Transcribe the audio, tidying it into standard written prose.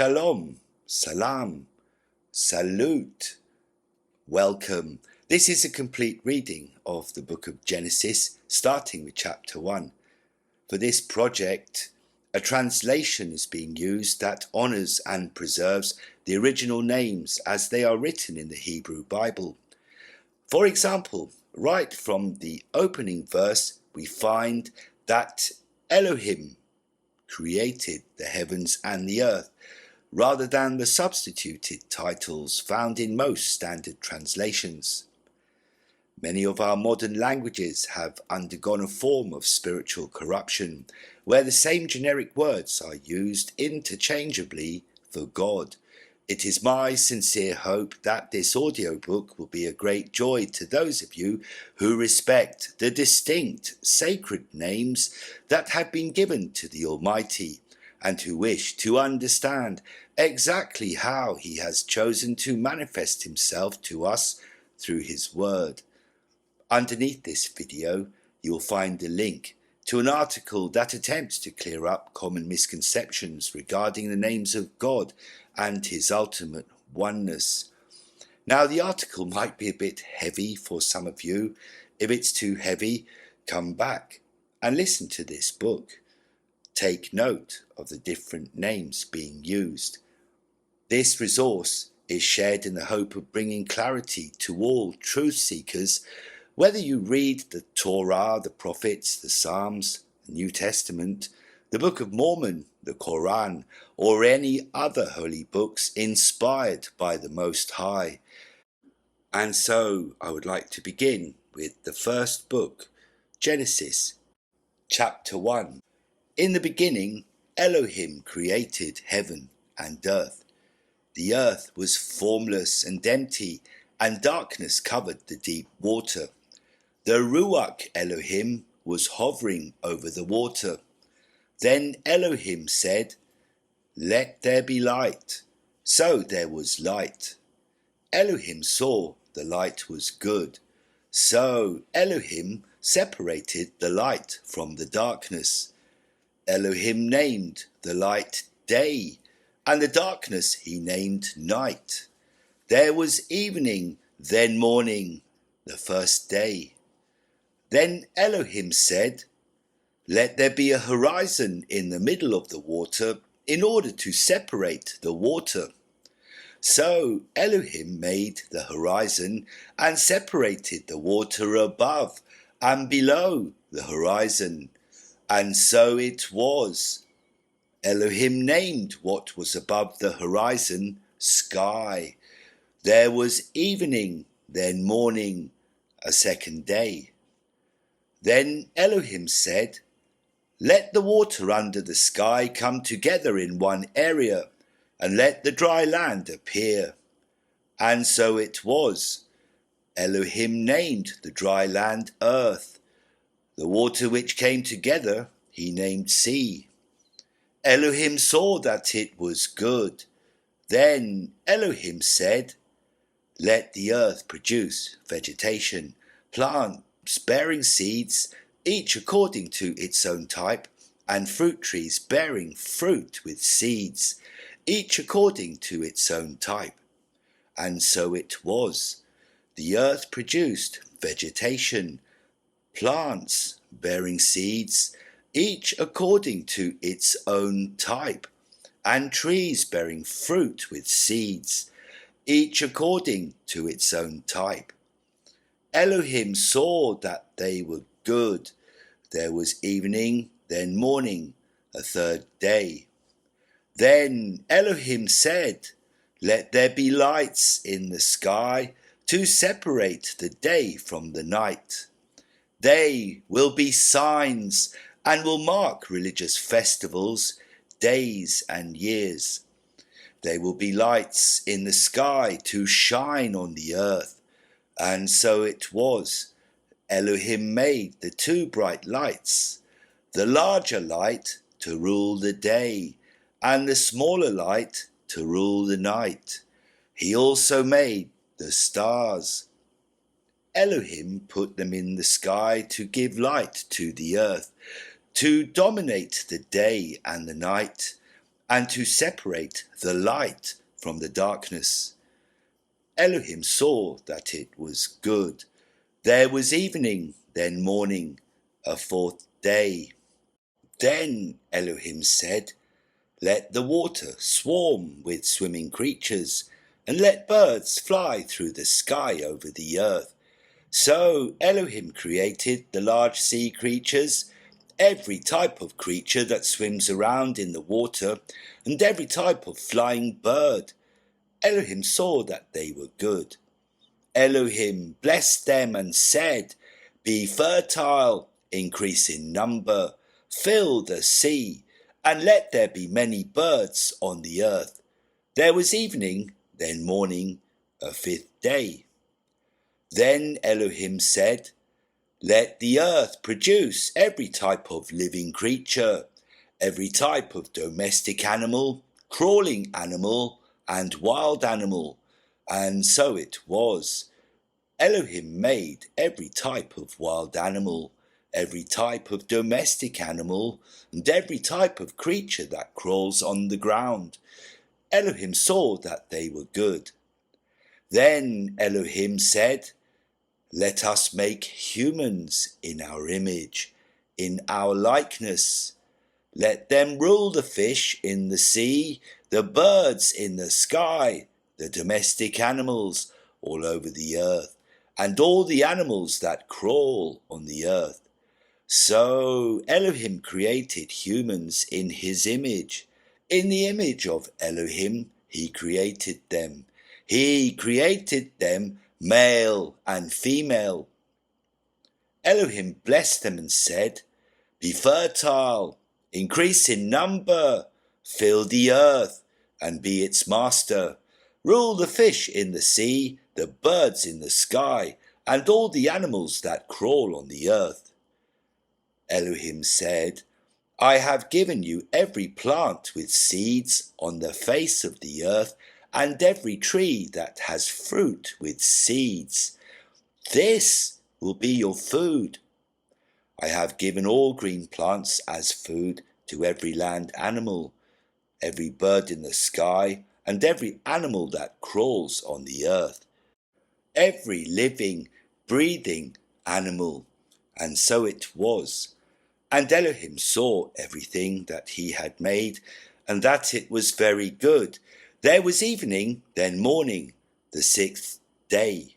Shalom, salam, salute, welcome. This is a complete reading of the book of Genesis, starting with chapter 1. For this project, a translation is being used that honours and preserves the original names as they are written in the Hebrew Bible. For example, right from the opening verse, we find that Elohim created the heavens and the earth, rather than the substituted titles found in most standard translations. Many of our modern languages have undergone a form of spiritual corruption, where the same generic words are used interchangeably for God. It is my sincere hope that this audiobook will be a great joy to those of you who respect the distinct sacred names that have been given to the Almighty, and who wish to understand exactly how He has chosen to manifest Himself to us through His Word. Underneath this video, you will find a link to an article that attempts to clear up common misconceptions regarding the names of God and His ultimate oneness. Now, the article might be a bit heavy for some of you. If it's too heavy, come back and listen to this book. Take note of the different names being used. This resource is shared in the hope of bringing clarity to all truth seekers, whether you read the Torah, the prophets, the Psalms, the New Testament, the Book of Mormon, the Quran, or any other holy books inspired by the Most High. And so I would like to begin with the first book, Genesis, chapter 1. In the beginning, Elohim created heaven and earth. The earth was formless and empty, and darkness covered the deep water. The Ruach Elohim was hovering over the water. Then Elohim said, "Let there be light." So there was light. Elohim saw the light was good. So Elohim separated the light from the darkness. Elohim named the light day, and the darkness he named night. There was evening, then morning, the first day. Then Elohim said, "Let there be a horizon in the middle of the water in order to separate the water." So Elohim made the horizon and separated the water above and below the horizon. And so it was. Elohim named what was above the horizon sky. There was evening, then morning, a second day. Then Elohim said, "Let the water under the sky come together in one area, and let the dry land appear." And so it was. Elohim named the dry land earth. The water which came together he named sea. Elohim saw that it was good. Then Elohim said, "Let the earth produce vegetation, plants bearing seeds, each according to its own type, and fruit trees bearing fruit with seeds, each according to its own type." And so it was. The earth produced vegetation, plants bearing seeds, each according to its own type, and trees bearing fruit with seeds, each according to its own type. Elohim saw that they were good. There was evening, then morning, a third day. Then Elohim said, "Let there be lights in the sky to separate the day from the night. They will be signs and will mark religious festivals, days and years. They will be lights in the sky to shine on the earth." And so it was. Elohim made the two bright lights, the larger light to rule the day, and the smaller light to rule the night. He also made the stars. Elohim put them in the sky to give light to the earth, to dominate the day and the night, and to separate the light from the darkness. Elohim saw that it was good. There was evening, then morning, a fourth day. Then Elohim said, "Let the water swarm with swimming creatures, and let birds fly through the sky over the earth." So Elohim created the large sea creatures, every type of creature that swims around in the water, and every type of flying bird. Elohim saw that they were good. Elohim blessed them and said, "Be fertile, increase in number, fill the sea, and let there be many birds on the earth." There was evening, then morning, a fifth day. Then Elohim said, "Let the earth produce every type of living creature, every type of domestic animal, crawling animal, and wild animal." And so it was. Elohim made every type of wild animal, every type of domestic animal, and every type of creature that crawls on the ground. Elohim saw that they were good. Then Elohim said, "Let us make humans in our image, in our likeness. Let them rule the fish in the sea, the birds in the sky, the domestic animals all over the earth, and all the animals that crawl on the earth." So Elohim created humans in his image. In the image of Elohim he created them. He created them male and female. Elohim blessed them and said, "Be fertile, increase in number, fill the earth, and be its master. Rule the fish in the sea, the birds in the sky, and all the animals that crawl on the earth." Elohim said, "I have given you every plant with seeds on the face of the earth, and every tree that has fruit with seeds. This will be your food. I have given all green plants as food to every land animal, every bird in the sky, and every animal that crawls on the earth, every living, breathing animal." And so it was. And Elohim saw everything that he had made, and that it was very good. There was evening, then morning, the sixth day.